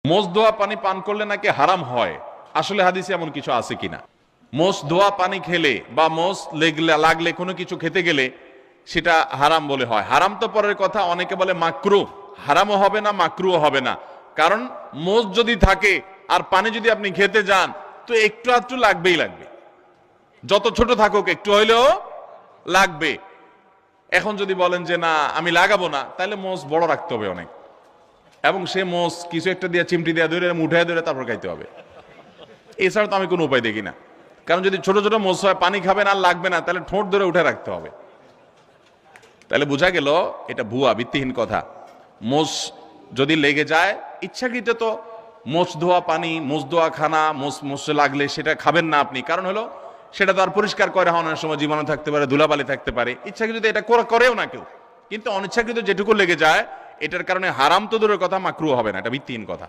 মোষ ধোয়া পানি পান করলে নাকি হারাম হয়, আসলে হাদিসে এমন কিছু আছে কিনা? মোষ ধোয়া পানি খেলে বা মোষ লাগলে কোনো কিছু খেতে গেলে সেটা হারাম বলে হয়। হারাম তো পরের কথা, অনেকে বলে মাকরুহ, হারামও হবে না মাকরুহও হবে না। কারণ মোষ যদি থাকে আর পানি যদি আপনি খেতে যান তো একটু আধটু লাগবেই লাগবে, যত ছোট থাকুক একটু হইলেও লাগবে। এখন যদি বলেন যে না আমি লাগাবো না, তাহলে মোষ বড় রাখতে হবে অনেক, এবং সে মোষ কিছু একটা দিয়ে চিমটি দিয়ে ধরে উঠায় ধরে তারপর খাইতে হবে। এছাড়া তো আমি কোনো উপায় দেখি না। কারণ যদি ছোট ছোট মোষ হয়, পানি খাবে না, লাগবে না, তাহলে ঠোঁট ধরে উঠে রাখতে হবে। তাহলে বোঝা গেল এটা ভুয়া, ভিত্তিহীন কথা। মোষ যদি লেগে যায় ইচ্ছাকৃত, তো মোষ ধোয়া পানি, মোষ ধোয়া খানা, মোষে লাগলে সেটা খাবেন না আপনি। কারণ হলো সেটা তো আর পরিষ্কার করে হওয়ার সময় জীবাণু থাকতে পারে, ধুলাবালি থাকতে পারে। ইচ্ছাকৃত এটা করেও না কেউ, কিন্তু অনিচ্ছাকৃত যেটুকু লেগে যায় এটার কারণে হারাম তো দূরের কথা, মাকরুহ হবে না, এটা ভিত্তিহীন কথা।